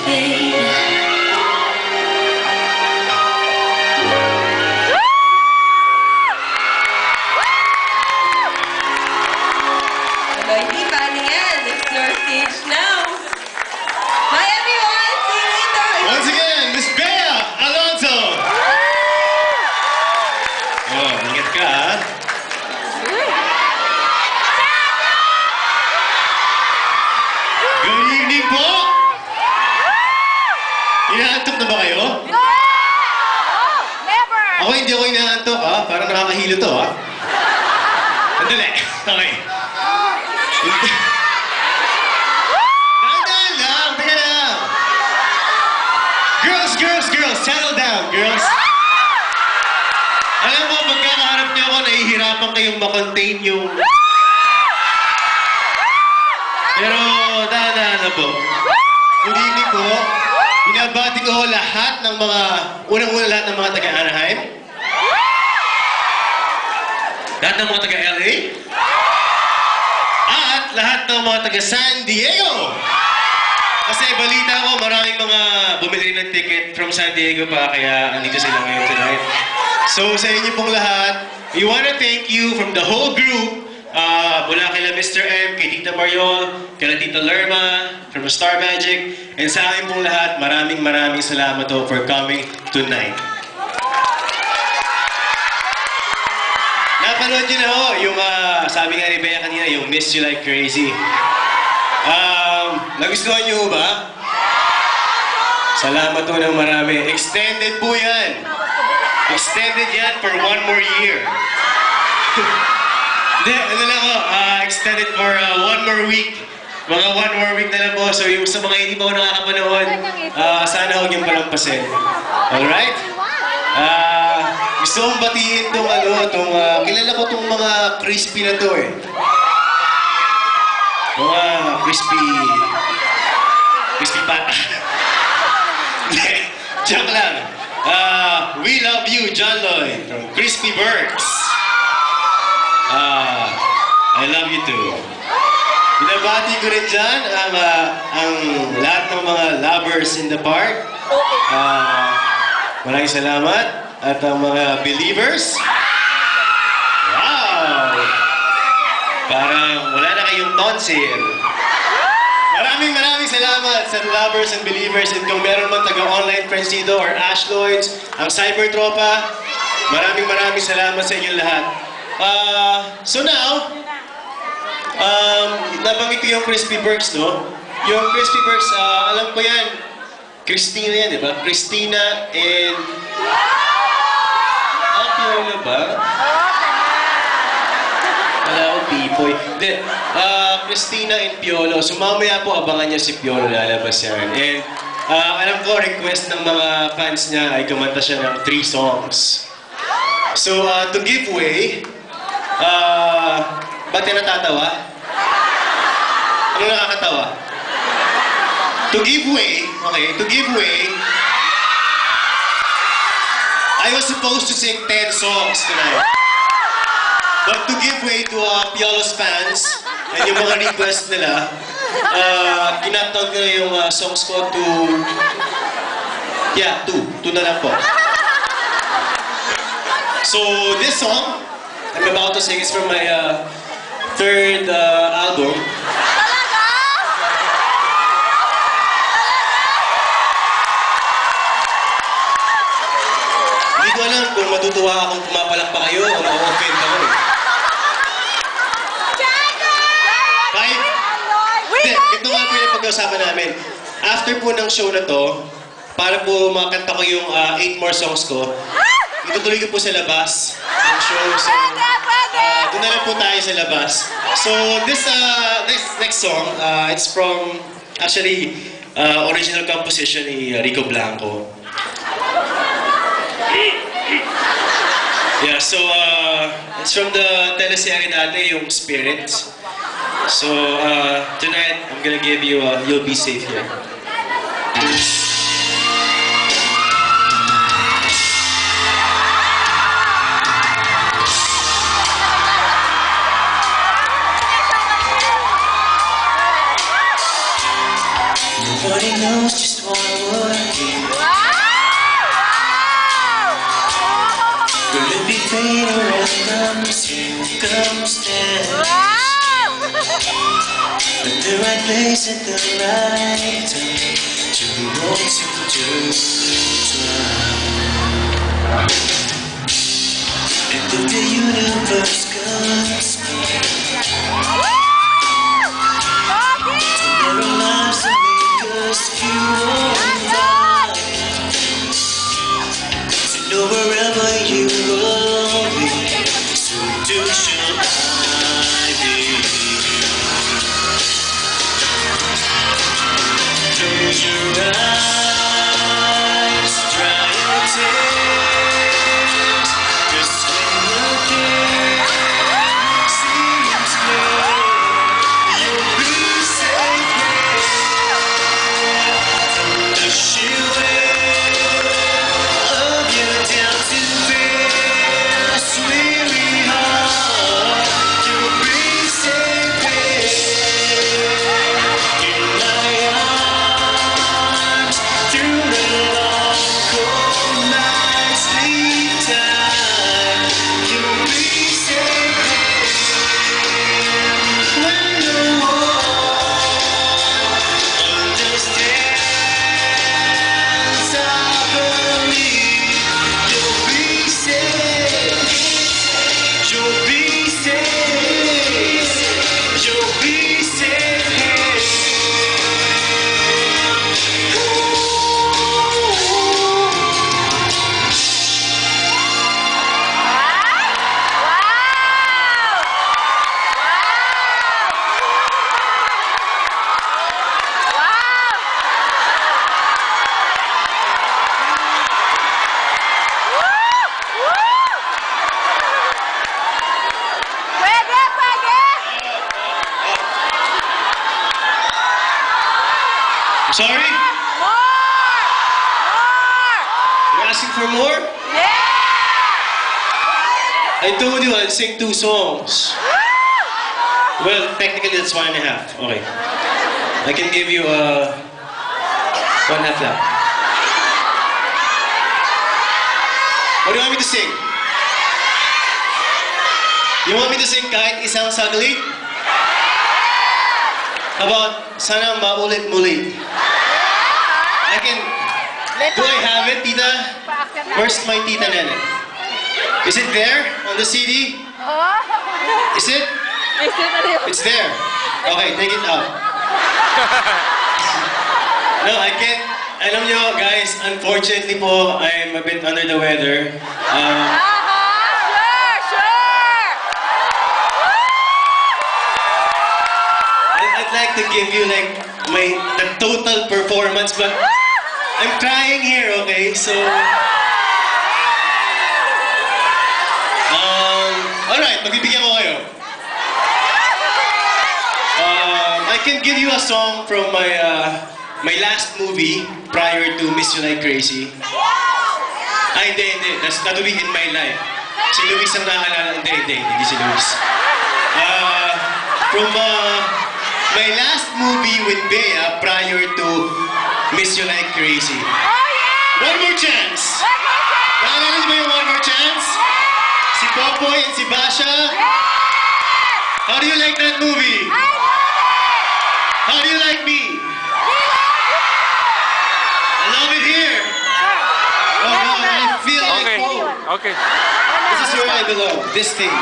baby. Hindi pa yan. It's your stage now. Bye everyone! See you later! Once again, Miss Bea Alonzo! Oh, ingat ka, ha? Good evening po! Inaantok na ba kayo? Never! Ako hindi ako inaantok, ha? Parang nakakahilo to, ha? Andali. Okay. Dahan-dahan lang. Teka lang. Girls, settle down, girls. Alam mo, pagkakaharap niyo ako, nahihirapan kayong makontain yung... Pero, dahan-dahan na po. Good evening po. Binabati ko lahat ng mga... Unang-una lahat ng mga taga-Anaheim. Lahat ng mga taga-LA. At lahat ng mga taga-San Diego. Kasi balita ko, maraming mga bumili ng ticket from San Diego pa, kaya andito sila ngayon tonight. So sa inyo pong lahat, we wanna thank you from the whole group, mula kila Mr. M, kay Tita Mariol, kay Tita Lerma, from Star Magic, and sa akin pong lahat, maraming salamat po for coming tonight. Napanood nyo na ho, yung sabi nga ni Bea kanina, yung Miss You Like Crazy. Nagustuhan nyo ba? Salamat po ng marami. Extended po yan. Extended yan for 1 more year. Hindi, ano lang ho, extended for 1 more week. Mga 1 more week na lang po. So yung sa mga hindi pa ko nakakapanood, sana huwag yung palampasin. Alright? Gusto kong batiin itong kilala ko itong mga crispy na to eh. Mga crispy pata. Joke lang. We love you, John Lloyd, from Crispy Burks. I love you too. Binabati ko rin dyan ang lahat ng mga lovers in the park. Maraming salamat. At ang mga believers. Wow! Parang wala na kayong tonsil. Maraming salamat sa lovers and believers. And kung meron man taga-online friends dito or Ash Lloyds, ang Cyber Tropa, maraming salamat sa inyo lahat. So now, nabanggit ko yung Crispy Burks, no? Yung Crispy Burks, alam ko yan. Christina yan, di ba? Christina and... Piolo ba? Wala akong Pipoy. Then, Christina and Piolo. So mamaya po abangan niyo si Piolo, lalabas yan. And alam ko, request ng mga fans niya ay kumanta siya ng 3 songs. So to give way, ba't yan natatawa? Ano nakakatawa? To give way, okay, to give way, I was supposed to sing 10 songs tonight. But to give way to Piolo's fans and yung mga request nila, kinatawag ko na yung songs ko to... Yeah, 2 na lang po. So this song I'm about to sing is from my third album. Hindi ko alam kung matutuwa akong pumapalakpak kayo o ma-offend ako eh. Kahit... Hindi, ito nga po yung pag-usapan namin. After po ng show na to, para po makanta ko yung 8 more songs ko, itutuloy ko po sa labas ng show. So, doon na lang po tayo sa labas. So, this next song, it's from, actually, original composition ni Rico Blanco. Yeah, so, it's from the teleserye dati, yung Spirits. So, tonight, I'm gonna give you You'll Be Safe Here. What Nobody knows just what would be. Will it be fate or random circumstance? At the right place at the right time, two wrongs into one. And if the universe conspires to mirror lives and make us pure, to know wherever you will be, so too shall I be. Close your eyes, dry your tears, 'cause when the day seems clear, you'll be safe here. The shivering of your down to this weary heart, you'll be safe here. In my arms, through the long cold night sleep time, you'll be safe here. When the world understands, I believe you'll be safe. You'll be safe. You'll be safe here. I'm sorry? You're asking for more? I told you I'd sing 2 songs. Well, technically that's 1.5. Okay. I can give you 1.5 lang. What do you want me to sing? You want me to sing kahit isang saglit? How about sana maulit-mulit? I can... Do I have it, tita? Where's my tita Nene? Is it there on the CD? Is it? It's there. Okay, take it out. No, I can't. Alam nyo, guys, unfortunately po, I'm a bit under the weather. I'd like to give you like the total performance, but I'm trying here, okay? So, alright, magbibigyan ko kayo. I can give you a song from my my last movie prior to Miss You Like Crazy. Ay, hindi. That will be in my life. Si Luis ang naaalala. Hindi si Luis. From my last movie with Bea prior to Miss You Like Crazy. One More Chance! Naalala niyo ba yung One More Chance? Si Popoy and si Basha? How do you like that movie? How do you like me? I love it here. Oh no, I feel like home. Okay. This is where I belong. This thing.